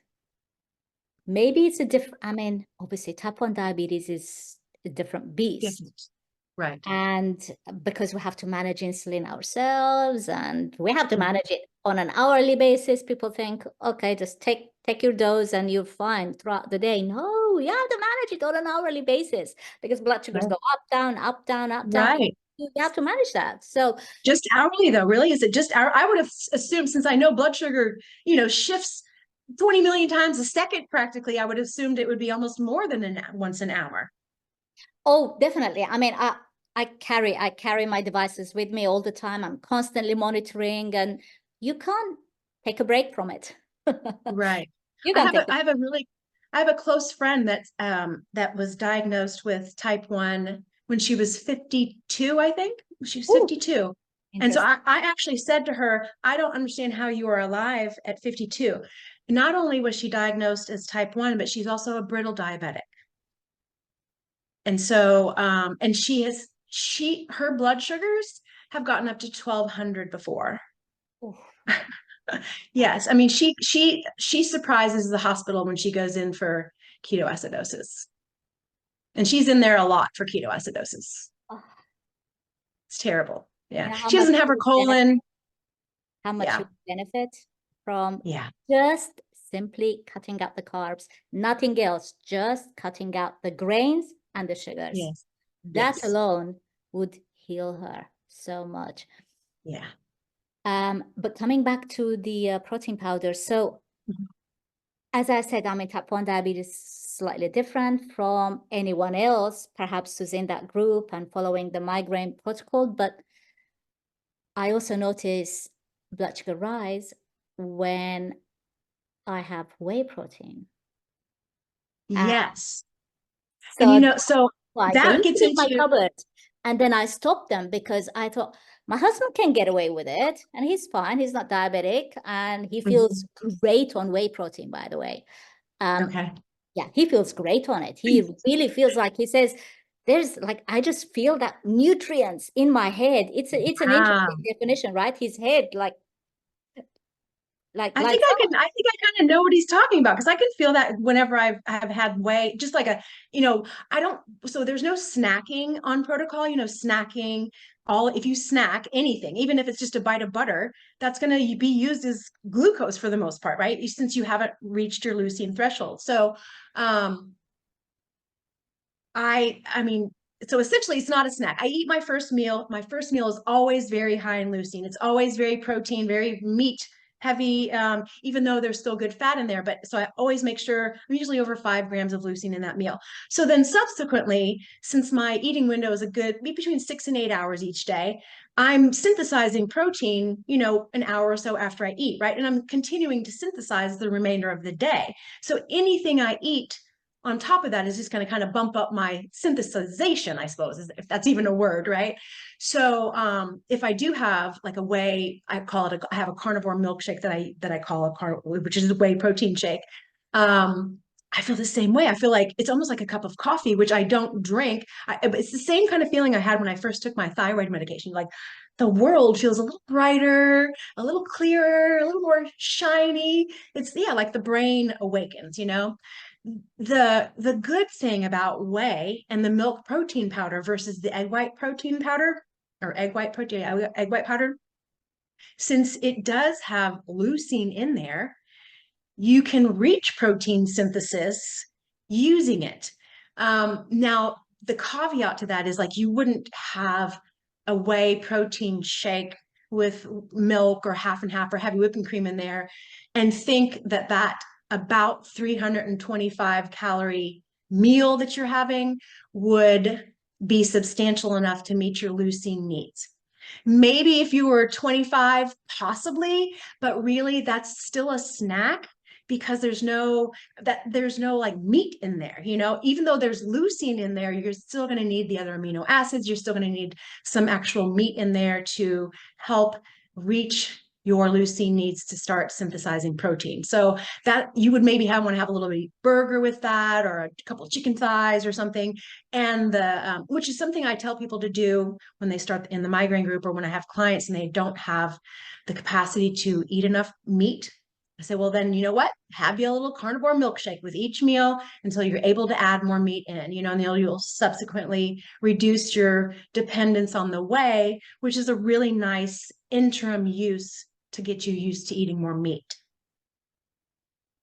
maybe it's a different. I mean, obviously, type 1 diabetes is a different beast. yes. Right. And because we have to manage insulin ourselves and we have to manage it on an hourly basis, people think, okay, just take your dose and you're fine throughout the day. No, you have to manage it on an hourly basis because blood sugars go up, down, up, down, up, down. Right. You have to manage that. So just hourly though, really? Is it just hour? I would have assumed, since I know blood sugar, you know, shifts 20 million times a second practically, I would have assumed it would be almost more than once an hour. Oh, definitely. I mean, I carry my devices with me all the time. I'm constantly monitoring, and you can't take a break from it. Right. You I can't have a close friend that was diagnosed with type 1 when she was 52, I think. She was 52. And so I actually said to her, I don't understand how you are alive at 52. Not only was she diagnosed as type 1, but she's also a brittle diabetic. And so, and her blood sugars have gotten up to 1200 before. Yes. I mean, she surprises the hospital when she goes in for ketoacidosis. And she's in there a lot for ketoacidosis. It's terrible. Yeah. She doesn't have her colon. How much you benefit from just simply cutting out the carbs, nothing else, just cutting out the grains and the sugars. Yes. That alone would heal her so much. Yeah. But coming back to the protein powder, so as I said, I mean, type 1 diabetes is slightly different from anyone else, perhaps who's in that group and following the migraine protocol. But I also notice blood sugar rise when I have whey protein. Yes. So and you know, so that gets into my into cupboard. And then I stopped them because I thought My husband can get away with it, and he's fine. He's not diabetic, and he feels great on whey protein, by the way. Okay. Yeah, he feels great on it. He really feels like, he says, there's like, I just feel that nutrients in my head. It's an interesting definition, right? His head, like I think I kind of know what he's talking about, because I can feel that whenever have had whey, just like I don't, so there's no snacking on protocol, snacking, if you snack anything, even if it's just a bite of butter, that's going to be used as glucose for the most part, right? Since you haven't reached your leucine threshold. So, I mean, so essentially it's not a snack. I eat my first meal. My first meal is always very high in leucine. It's always very protein, very meat heavy, even though there's still good fat in there. But so I always make sure I'm usually over 5 grams of leucine in that meal. So then subsequently, since my eating window is between 6 and 8 hours each day, I'm synthesizing protein, an hour or so after I eat, right? And I'm continuing to synthesize the remainder of the day. So anything I eat on top of that is just going to kind of bump up my synthesization, I suppose, if that's even a word, right? So if I do have like a whey, I have a carnivore milkshake that I call which is a whey protein shake. I feel the same way. I feel like it's almost like a cup of coffee, which I don't drink. It's the same kind of feeling I had when I first took my thyroid medication. Like the world feels a little brighter, a little clearer, a little more shiny. It's, yeah, like the brain awakens, The good thing about whey and the milk protein powder versus the egg white protein powder, or egg white powder, since it does have leucine in there, you can reach protein synthesis using it. Now, the caveat to that is, like, you wouldn't have a whey protein shake with milk or half and half or heavy whipping cream in there and think that about 325 calorie meal that you're having would be substantial enough to meet your leucine needs. Maybe if you were 25, possibly, but really that's still a snack, because there's no like meat in there, even though there's leucine in there, you're still going to need the other amino acids. You're still going to need some actual meat in there to help reach your leucine needs to start synthesizing protein. So that you would maybe want to have a little bit of burger with that, or a couple of chicken thighs or something. And which is something I tell people to do when they start in the migraine group, or when I have clients and they don't have the capacity to eat enough meat. I say, well, then, you know what? Have you a little carnivore milkshake with each meal until you're able to add more meat in, and you'll subsequently reduce your dependence on the whey, which is a really nice interim use to get you used to eating more meat.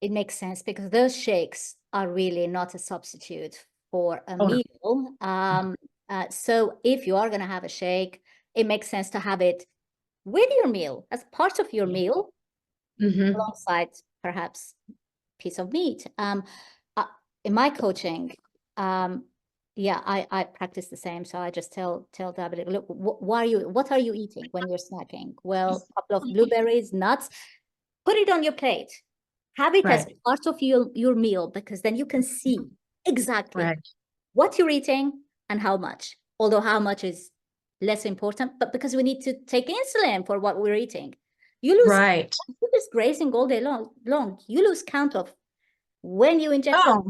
It makes sense, because those shakes are really not a substitute for a meal. No. So if you are going to have a shake, it makes sense to have it with your meal, as part of your meal, alongside perhaps piece of meat. In my coaching, yeah, I practice the same. So I just tell diabetic, look, what are you eating when you're snacking? Well, a couple of blueberries, nuts, put it on your plate. Have it as part of your meal, because then you can see exactly what you're eating and how much. Although how much is less important, but because we need to take insulin for what we're eating. You lose, you're just grazing all day long. You lose count of when you inject how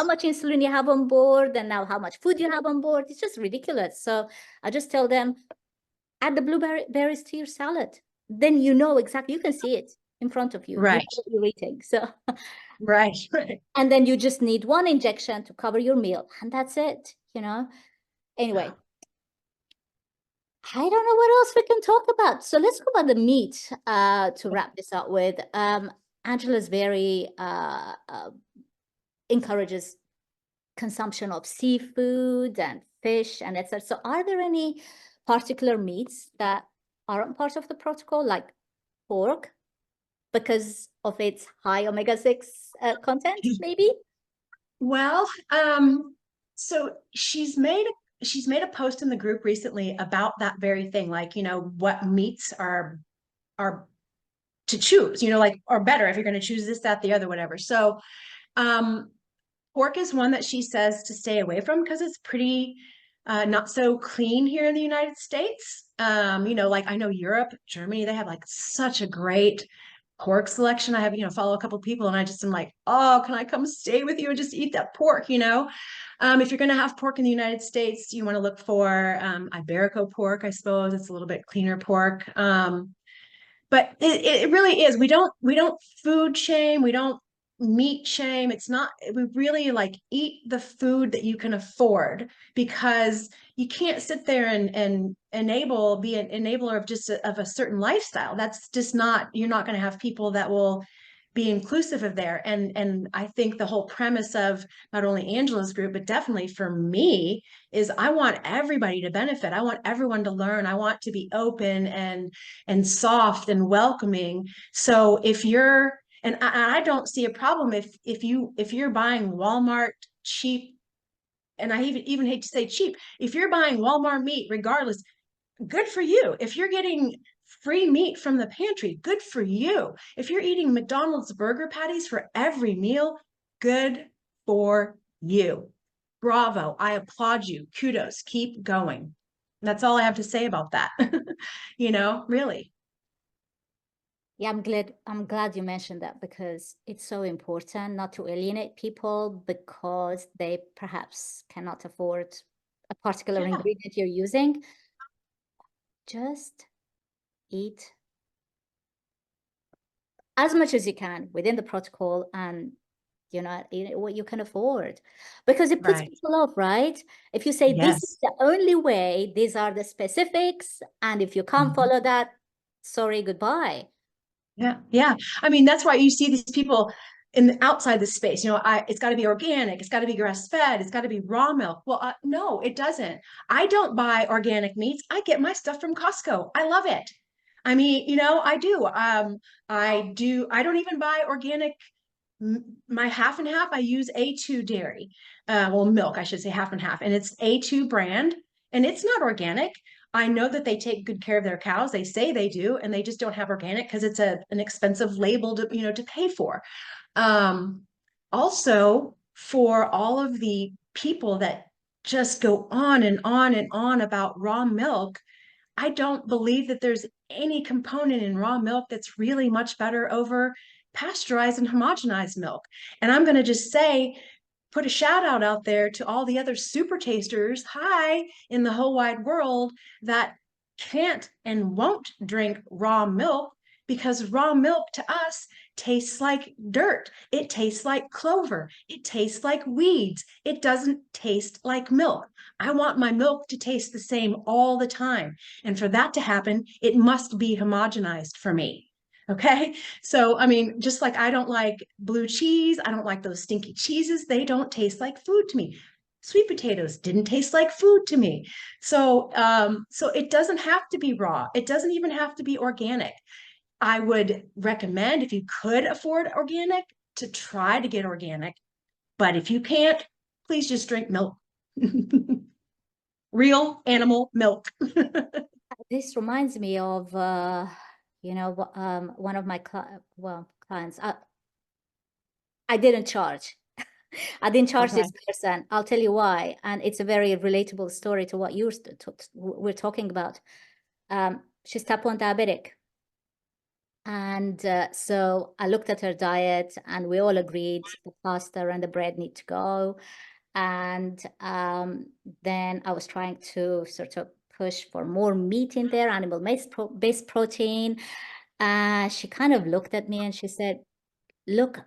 much insulin you have on board, and now how much food you have on board. It's just ridiculous. So I just tell them, add the blueberries to your salad. Then you know exactly, you can see it in front of you. You know what you're eating. So and then you just need one injection to cover your meal, and that's it, Anyway, I don't know what else we can talk about. So let's go about the meat to wrap this up with. Angela's very encourages consumption of seafood and fish and etc. So are there any particular meats that aren't part of the protocol, like pork, because of its high omega-6 content, maybe? Well, so she's made a post in the group recently about that very thing, like, what meats are to choose, like, are better if you're going to choose this, that, the other, whatever. So pork is one that she says to stay away from, because it's pretty not so clean here in the United States. You know, like I know Europe, Germany, they have like such a great pork selection. I have, you know, follow a couple people and I just am like, oh, can I come stay with you and just eat that pork, you know? If you're going to have pork in the United States, you want to look for Iberico pork, I suppose. It's a little bit cleaner pork. But it really is. We don't food shame. We don't meat shame. It's not, we really like eat the food that you can afford, because you can't sit there and be an enabler of just of a certain lifestyle. That's just not, you're not going to have people that will be inclusive of there. And I think the whole premise of not only Angela's group, but definitely for me, is I want everybody to benefit. I want everyone to learn. I want to be open and soft and welcoming. So if you're, and I don't see a problem if you're buying Walmart cheap, and I even hate to say cheap, if you're buying Walmart meat, regardless, good for you. If you're getting free meat from the pantry, good for you. If you're eating McDonald's burger patties for every meal, good for you. Bravo. I applaud you. Kudos. Keep going. That's all I have to say about that. You know, really. Yeah, I'm glad you mentioned that, because it's so important not to alienate people because they perhaps cannot afford a particular Yeah. ingredient you're using. Just eat as much as you can within the protocol, and you know, what you can afford, because it puts Right. people off, right? If you say this is Yes. the only way, these are the specifics, and if you can't Mhm. follow that, sorry, goodbye. Yeah. Yeah. I mean, that's why you see these people in the outside the space. You know, it's got to be organic. It's got to be grass fed. It's got to be raw milk. Well, no, it doesn't. I don't buy organic meats. I get my stuff from Costco. I love it. I mean, you know, I do. I do. I don't even buy organic. My half and half, I use A2 dairy. Well, milk, I should say half and half. And it's A2 brand, and it's not organic. I know that they take good care of their cows. They say they do, and they just don't have organic because it's an expensive label to, you know, to pay for. Um, Also, for all of the people that just go on and on and on about raw milk, I don't believe that there's any component in raw milk that's really much better over pasteurized and homogenized milk. And I'm going to just say, put a shout out there to all the other super tasters, hi, in the whole wide world, that can't and won't drink raw milk, because raw milk to us tastes like dirt. It tastes like clover. It tastes like weeds. It doesn't taste like milk. I want my milk to taste the same all the time. And for that to happen, it must be homogenized for me. Okay. So, I mean, just like I don't like blue cheese, I don't like those stinky cheeses. They don't taste like food to me. Sweet potatoes didn't taste like food to me. So it doesn't have to be raw. It doesn't even have to be organic. I would recommend, if you could afford organic, to try to get organic. But if you can't, please just drink milk. Real animal milk. This reminds me of, you know, one of my clients. I didn't charge. I didn't charge Okay. this person. I'll tell you why. And it's a very relatable story to what we're talking about. She's type 1 diabetic. And so I looked at her diet, and we all agreed the pasta and the bread need to go. And then I was trying to sort of push for more meat in there, animal-based protein. She kind of looked at me and she said, look,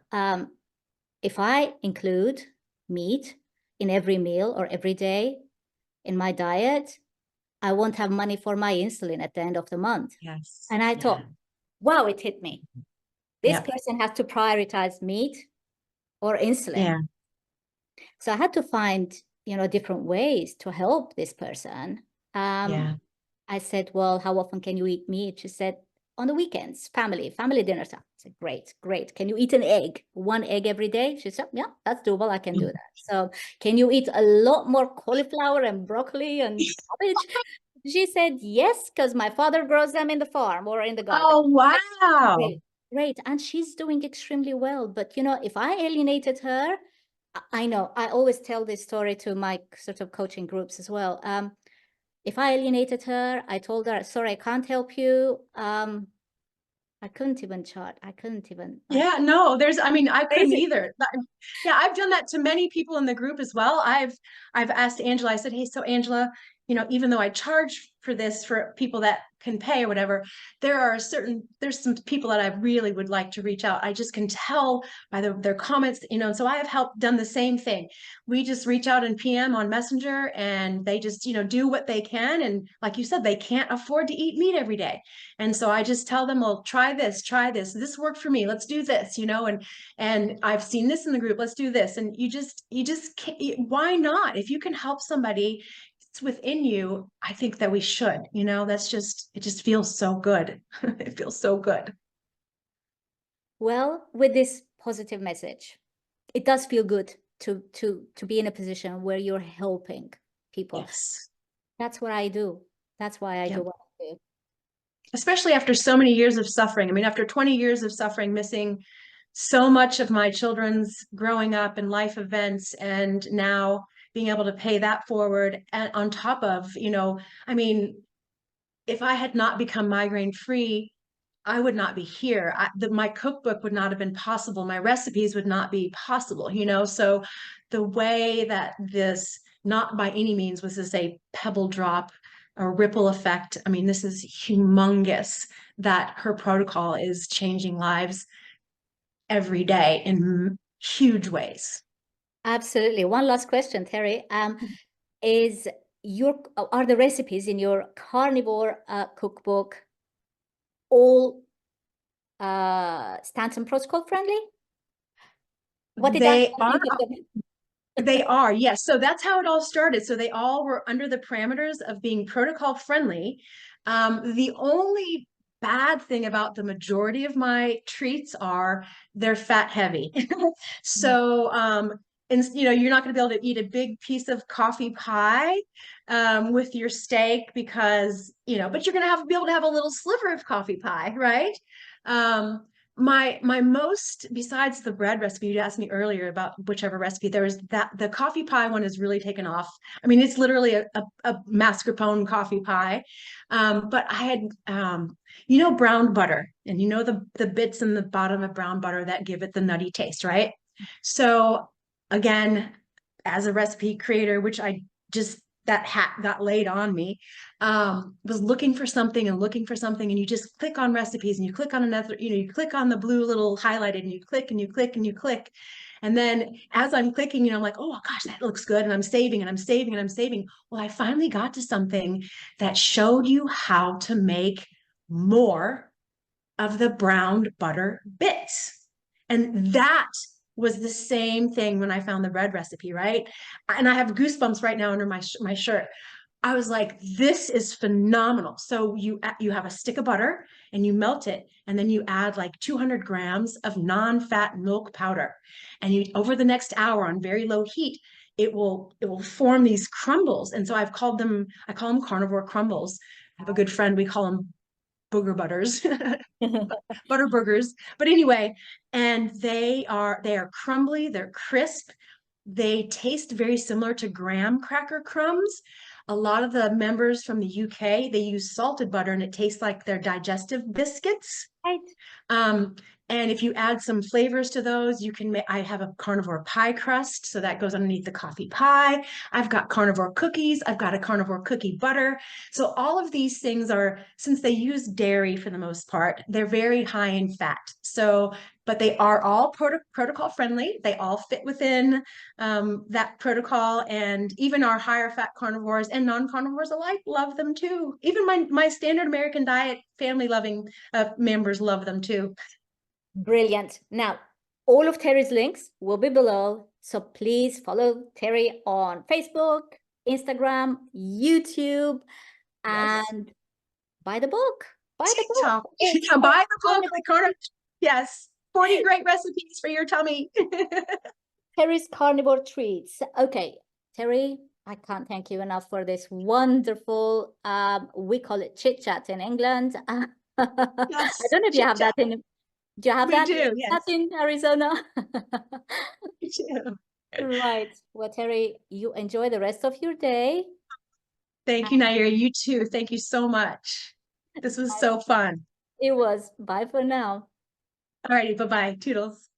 if I include meat in every meal or every day in my diet, I won't have money for my insulin at the end of the month. Yes. And I thought, wow, it hit me. This Yep. person has to prioritize meat or insulin. Yeah. So I had to find, you know, different ways to help this person. Yeah. I said, well, how often can you eat meat? She said, on the weekends, family dinner time. I said, great. Can you eat an egg? One egg every day? She said, yeah, that's doable. I can do that. So can you eat a lot more cauliflower and broccoli and cabbage? She said, yes, because my father grows them in the farm or in the garden. Oh, wow. Great. And she's doing extremely well. But, you know, if I alienated her, I know. I always tell this story to my sort of coaching groups as well. If I alienated her, I told her, sorry, I can't help you. I couldn't even chart. I couldn't even. Yeah, no, I mean, I couldn't Crazy. either. Yeah, I've done that to many people in the group as well. I've asked Angela, I said, hey, so Angela, even though I charge for this for people that can pay or whatever, there's some people that I really would like to reach out. I just can tell by their comments, and so I have done the same thing. We just reach out in PM on Messenger, and they just, do what they can. And like you said, they can't afford to eat meat every day. And so I just tell them, well, try this. This worked for me. Let's do this, and I've seen this in the group. Let's do this. And you just can't, why not? If you can help somebody, it's within you. I think that we should, it just feels so good. It feels so good. Well, with this positive message, it does feel good to be in a position where you're helping people. Yes. That's what I do. That's why I Yep. do what I do. Especially after so many years of suffering. I mean, after 20 years of suffering, missing so much of my children's growing up and life events, and now being able to pay that forward, and on top of, I mean, if I had not become migraine free, I would not be here. My cookbook would not have been possible. My recipes would not be possible, So the way that this, not by any means was this a pebble drop or ripple effect. I mean, this is humongous that her protocol is changing lives every day in huge ways. Absolutely. One last question, Terry. Is are the recipes in your carnivore cookbook all Stanton Protocol friendly? What did that They are. think of them? They are, yes. So that's how it all started. So they all were under the parameters of being protocol friendly. The only bad thing about the majority of my treats are they're fat heavy. So, and you're not going to be able to eat a big piece of coffee pie with your steak because, but you're going to be able to have a little sliver of coffee pie, right? My most, besides the bread recipe you asked me earlier about whichever recipe, there was that the coffee pie one has really taken off. I mean, it's literally a mascarpone coffee pie. But I had brown butter, and the bits in the bottom of brown butter that give it the nutty taste, right? So again, as a recipe creator, which I just, that hat got laid on me, was looking for something and you just click on recipes and you click on another, you click on the blue little highlighted and you click and you click and you click. And then as I'm clicking, I'm like, oh gosh, that looks good. And I'm saving and I'm saving and I'm saving. Well, I finally got to something that showed you how to make more of the browned butter bits. And that was the same thing when I found the bread recipe, right? And I have goosebumps right now under my shirt. I was like, this is phenomenal. So you have a stick of butter and you melt it, and then you add like 200 grams of non-fat milk powder. And over the next hour on very low heat, it will form these crumbles. And so I call them carnivore crumbles. I have a good friend, we call them booger butters, butter burgers. But anyway, and they are crumbly, they're crisp. They taste very similar to graham cracker crumbs. A lot of the members from the UK, they use salted butter and it tastes like their digestive biscuits. Right. And if you add some flavors to those, you can make, I have a carnivore pie crust, so that goes underneath the coffee pie. I've got carnivore cookies. I've got a carnivore cookie butter. So all of these things are, since they use dairy for the most part, they're very high in fat. So, but they are all protocol friendly. They all fit within that protocol, and even our higher fat carnivores and non-carnivores alike love them too. Even my standard American diet family loving members love them too. Brilliant. Now, all of Terry's links will be below. So please follow Terry on Facebook, Instagram, YouTube, Yes. and buy the book. Buy the TikTok. book. Yeah, buy the book. Yes. 40 great recipes for your tummy. Terry's Carnivore Treats. Okay, Terry, I can't thank you enough for this wonderful, we call it chit chat in England. Yes. I don't know if you have that in, do you have We that, do, that yes. in Arizona? We do. Right. Well, Terry, you enjoy the rest of your day. Thank you, Nayiri. You too. Thank you so much. This was so fun. It was. Bye for now. All righty. Bye-bye. Toodles.